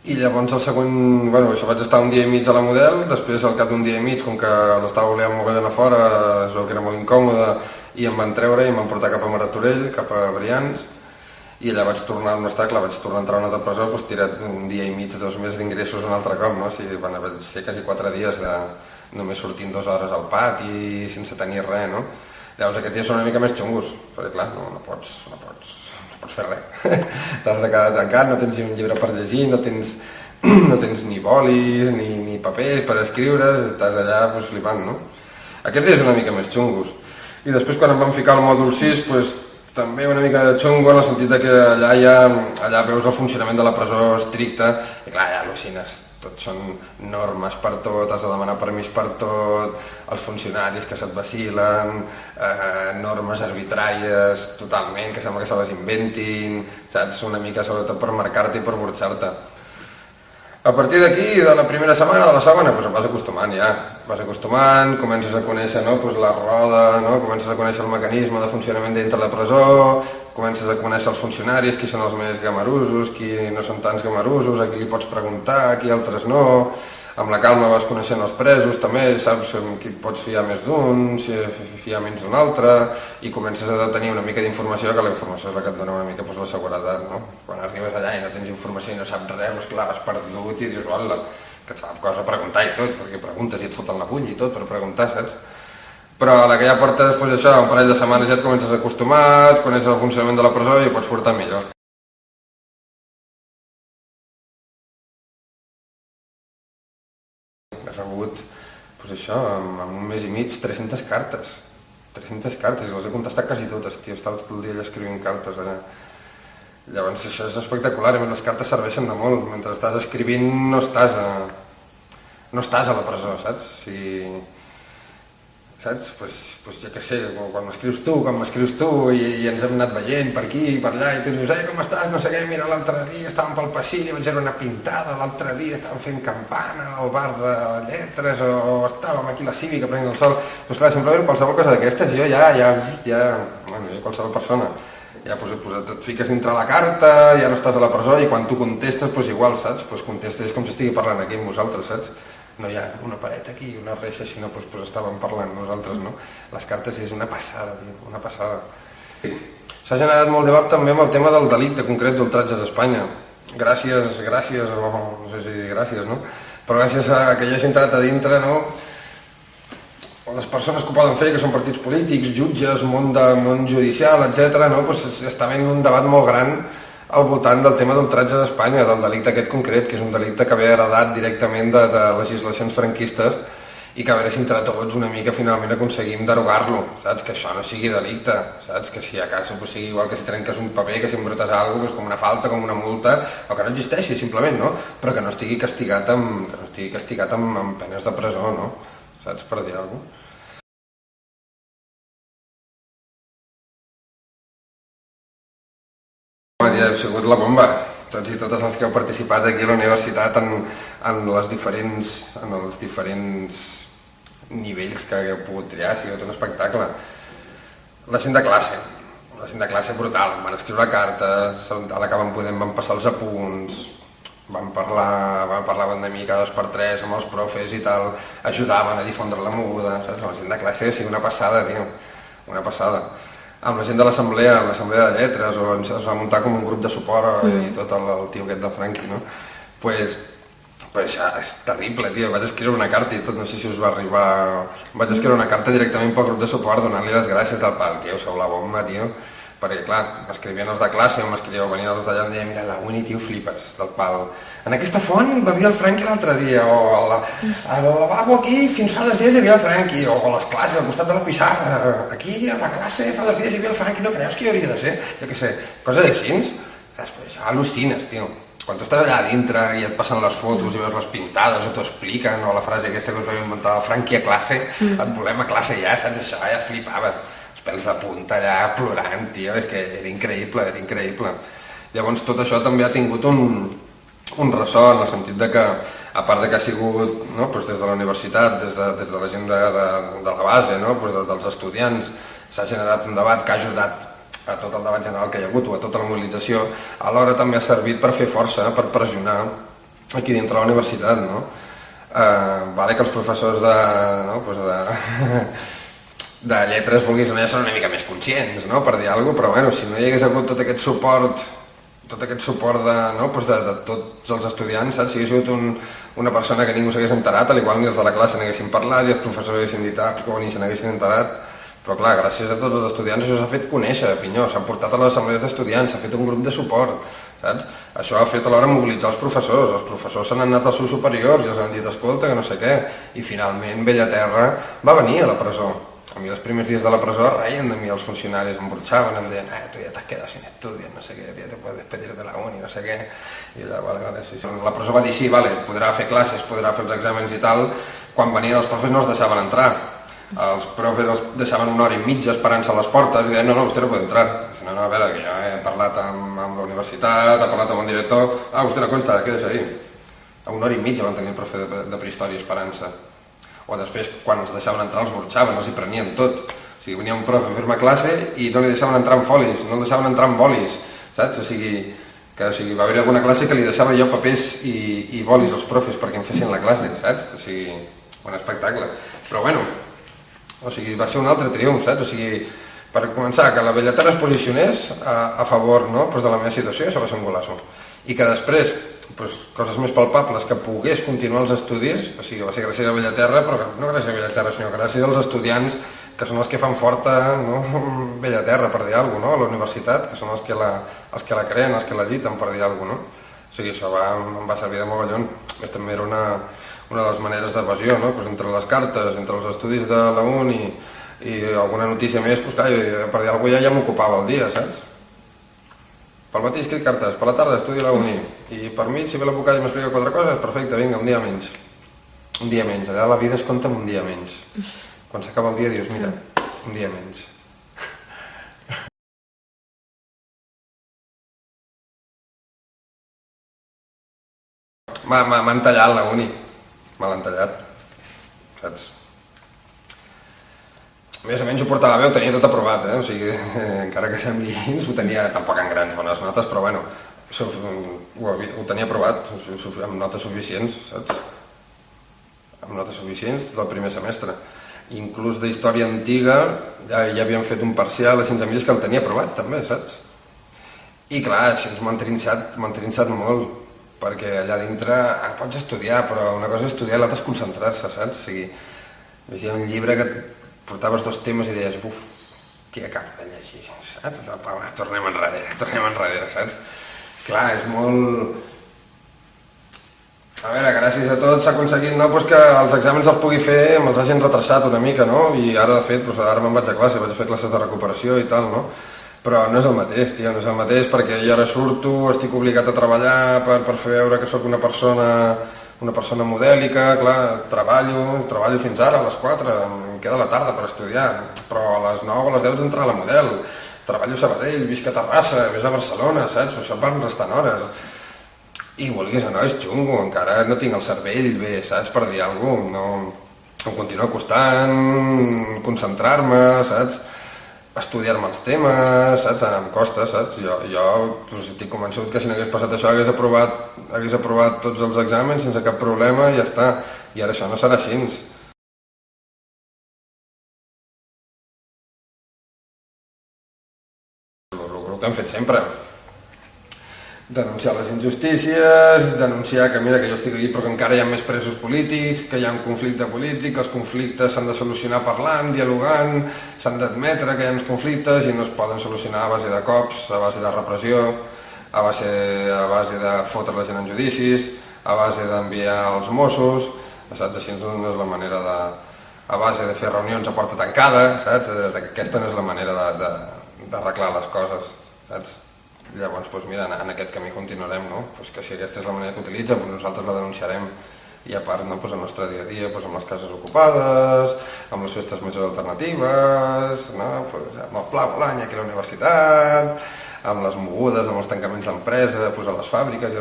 I llavors el següent, bueno, això vaig estar un dia i mig a la Model, després al cap d'un dia i mig, com que l'estava volant mogollon a fora, es veu que era molt incòmode, i em van treure i em van portar cap a Martorell, cap a Brians, i allà vaig tornar a on estar, clar, vaig tornar a entrar a una altra presó, doncs tirat un dia i mig, 2 mesos d'ingressos un altre cop, no? O sigui, van ser quasi 4 dies de només sortint 2 hores al pati, sense tenir res, no? Llavors aquests dies són una mica més xungos, perquè clar, no pots fer res. T'has de quedar tancat, no tens ni un llibre per llegir, no tens ni bolis, ni papers per escriure, estàs allà pues, flipant, no? Aquests dies una mica més xungos. I després quan em van ficar al mòdul 6, pues, també una mica de xungo en el sentit que allà veus el funcionament de la presó estricte i clar, ja al·lucines. Tot són normes per tot, has de demanar permís per tot, els funcionaris que se't vacilen, normes arbitràries totalment, que sembla que se les inventin, saps? Una mica sobretot per marcar-te i per burxar-te. A partir d'aquí, de la primera setmana, de la segona, doncs vas acostumant ja. Vas acostumant, comences a conèixer la roda, comences a conèixer el mecanisme de funcionament dintre la presó, comences a conèixer els funcionaris, qui són els més gamarusos, qui no són tants gamarusos, a qui li pots preguntar, a qui altres no. Amb la calma vas coneixent els presos també, saps qui et pots fiar més d'un, si fiar menys d'un altre, i comences a tenir una mica d'informació, que la informació és la que et dona una mica la seguretat, no? Quan arribes allà i no tens informació i no saps res, doncs clar, has perdut i dius, hola, que et fa cosa preguntar i tot, perquè preguntes i et foten la pulla i tot per preguntar, saps? Però a la que ja portes, doncs això, un parell de setmanes ja et comences a acostumar, et coneixes el funcionament de la presó i ho pots portar millor. He rebut, doncs això, en un mes i mig, 300 cartes. 300 cartes, i les he contestat quasi totes, tio, estava tot el dia allà escrivint cartes allà. Llavors això és espectacular, a més les cartes serveixen de molt, mentre estàs escrivint no estàs a la presó, saps? O sigui, saps? Doncs jo què sé, quan m'escrius tu i ens hem anat veient per aquí i per allà i tu dius, com estàs? No sé què, mira, l'altre dia estàvem pel passillo i vaig veure una pintada, l'altre dia estàvem fent campana al bar de lletres o estàvem aquí a la Cívica prenent el sol. Doncs clar, simplement qualsevol cosa d'aquestes jo jo qualsevol persona, ja et fiques dintre la carta, ja no estàs a la presó i quan tu contestes, doncs igual, saps? Contestes com si estigui parlant aquí amb vosaltres, saps? No hi ha una paret aquí, una reixa, sinó doncs estàvem parlant nosaltres, no? Les cartes és una passada, tio, una passada. S'ha generat molt debat també amb el tema del delicte concret d'ultratges a Espanya. Gràcies, o no sé si dir gràcies, no? Però gràcies a que hi hagi entrat a dintre, no? Les persones que ho poden fer, que són partits polítics, jutges, món judicial, etc., no? Està havent un debat molt gran al voltant del tema d'ultratges a Espanya, del delicte aquest concret, que és un delicte que ve heredat directament de legislacions franquistes i que a veure si entre tots una mica finalment aconseguim derogar-lo, saps? Que això no sigui delicte, saps? Que si a casa sigui igual que si trenques un paper, que si embrutes alguna cosa, com una falta, com una multa, o que no existeixi simplement, no? Però que no estigui castigat amb penes de presó, no? Saps? Per dir alguna cosa. Ha sigut la bomba, tots i totes els que heu participat aquí a la universitat en els diferents nivells que heu pogut triar, ha sigut un espectacle. La gent de classe brutal, van escriure cartes, a la que van passar els apunts, van parlaven de mi cada 2 per 3 amb els profes i tal, ajudaven a difondre la moguda, saps? La gent de classe ha sigut una passada, tio, una passada. Amb la gent de l'assemblea de lletres, o es va muntar com un grup de suport i tot el tio aquest del Franqui, no? Pues és terrible, tio, vaig escriure una carta i tot, no sé si us va arribar... Vaig escriure una carta directament pel grup de suport donant-li les gràcies del pal, tio, sou la bomba, tio. Perquè, clar, m'escrivien els de classe o venien els d'allà i em deien, mira, la uni, tio, flipes, del pal. En aquesta font bevia el Franqui l'altre dia, o al lavabo aquí fins fa 2 dies hi havia el Franqui, o a les classes, al costat de la pissarra, aquí a la classe fa 2 dies hi havia el Franqui, no creus que hi hauria de ser? Jo què sé, coses així, saps? Pues al·lucines, tio. Quan tu estàs allà dintre i et passen les fotos i veus les pintades o t'ho expliquen, o la frase aquesta que us vau inventar, el Franqui a classe, et volem a classe ja, saps? Això ja flipaves. Pels de punta allà plorant, tio, és que era increïble, era increïble. Llavors tot això també ha tingut un ressò en el sentit de que, a part de que ha sigut des de la universitat, des de la gent de la base, dels estudiants, s'ha generat un debat que ha ajudat a tot el debat general que hi ha hagut o a tota la mobilització, alhora també ha servit per fer força, per pressionar aquí dintre la universitat, no? Vale que els professors de lletres vulguis anar ser una mica més conscients, no? Per dir alguna cosa, però bueno, si no hi hagués hagut tot aquest suport de tots els estudiants, saps? Si hagués sigut una persona que ningú s'hagués enterat, al igual ni els de la classe n'haguessin parlat i els professors haguessin dit o ni se n'haguessin enterat, però clar, gràcies a tots els estudiants això s'ha fet conèixer, Pinyó, s'han portat a les assemblees d'estudiants, s'ha fet un grup de suport, saps? Això ha fet alhora mobilitzar els professors s'han anat als seus superiors i els han dit, escolta, que no sé què, i finalment Bellaterra va venir a la presó. A mi els primers dies de la presó reien de mi els funcionaris, em burxaven, em deien, tu ja t'has quedat sin estudios, no sé què, ja te puedes despedir de la uni, no sé què, i allà, vale, sí. La presó va dir, sí, vale, podrà fer classes, podrà fer els exàmens i tal, quan venien els profes no els deixaven entrar. Els profes els deixaven una hora i mitja esperant-se a les portes i deien, no, vostè no pot entrar. Diuen, no, a veure, que ja he parlat amb la universitat, he parlat amb el director, vostè no consta, queda ahí. A una hora i mitja van tenir el profe de prehistòria esperant-se. O després, quan els deixaven entrar, els burxaven, els hi prenien tot. O sigui, venia un profe a fer-me classe i no li deixaven entrar amb folis, no el deixaven entrar amb bolis, saps? O sigui, va haver alguna classe que li deixava jo papers i bolis als profes perquè em fessin la classe, saps? O sigui, un espectacle. Però bueno, o sigui, va ser un altre triomf, saps? O sigui, per començar, que la Bellaterra es posicionés a favor, no?, de la meva situació, això va ser un golasso. I que després, coses més palpables, que pogués continuar els estudis, o sigui, va ser gràcies a Bellaterra, però no gràcies a Bellaterra, sinó gràcies als estudiants que són els que fan forta, no?, Bellaterra, per dir alguna cosa, no?, a la universitat, que són els que la creen, els que la lluiten, per dir alguna cosa, no? O sigui, això em va servir de mogollon. Més també era una de les maneres d'evasió, no?, entre les cartes, entre els estudis de la uni i alguna notícia més, clar, per dir alguna cosa ja m'ocupava el dia, saps? Pel matí escric cartes, per la tarda estudio a la uni i per mig, si ve l'advocat i m'explica 4 coses, perfecte, vinga, un dia menys. Un dia menys, allà la vida es compta amb un dia menys. Quan s'acaba el dia dius, mira, un dia menys. M'han tallat la uni, me l'han tallat, saps? Més o menys ho portava bé, ho tenia tot aprovat, o sigui, encara que sembli, ho tenia tampoc en grans bones notes, però bueno, ho tenia aprovat, amb notes suficients, saps? Amb notes suficients tot el primer semestre. Inclús d'història antiga ja havíem fet un parcial a 15 milles que el tenia aprovat també, saps? I clar, així ens m'ho han trinxat molt, perquè allà dintre pots estudiar, però una cosa és estudiar i l'altra és concentrar-se, saps? O sigui, llegia un llibre que portaves 2 temes i deies, què acabo de llegir, saps? Tornem enrere, saps? Clar, és molt... A veure, gràcies a tot s'ha aconseguit que els exàmens els pugui fer, me'ls hagin retrasat una mica, no? I ara, de fet, ara me'n vaig a classe, vaig a fer classes de recuperació i tal, no? Però no és el mateix, tio, no és el mateix, perquè jo ara surto, estic obligat a treballar per fer veure que sóc una persona modèlica, clar, treballo fins ara a les 4, em queda la tarda per estudiar, però a les 9 o a les 10 d'entrar a la Model, treballo a Sabadell, visc a Terrassa, ves a Barcelona, saps? Això van restant hores. I vulguis o no, és xungo, encara no tinc el cervell bé, saps? Per dir alguna cosa, no... Em continua costant concentrar-me, saps? Estudiar-me els temes, saps? Em costa, saps? Jo estic convençut que si no hagués passat això hagués aprovat tots els exàmens sense cap problema i ja està. I ara això no serà així. El que hem fet sempre. Denunciar les injustícies, denunciar que mira que jo estic aquí però que encara hi ha més presos polítics, que hi ha un conflicte polític, que els conflictes s'han de solucionar parlant, dialogant, s'han d'admetre que hi ha uns conflictes i no es poden solucionar a base de cops, a base de repressió, a base de fotre la gent en judicis, a base d'enviar els Mossos, saps? Així no és la manera de... a base de fer reunions a porta tancada, saps? Aquesta no és la manera d'arreglar les coses, saps? Llavors, mira, en aquest camí continuarem, no? Que si aquesta és la manera que utilitza, nosaltres la denunciarem. I a part, el nostre dia a dia, amb les cases ocupades, amb les festes majors alternatives, amb el pla Bolanya aquí a la universitat, amb les mogudes, amb els tancaments d'empresa, a les fàbriques...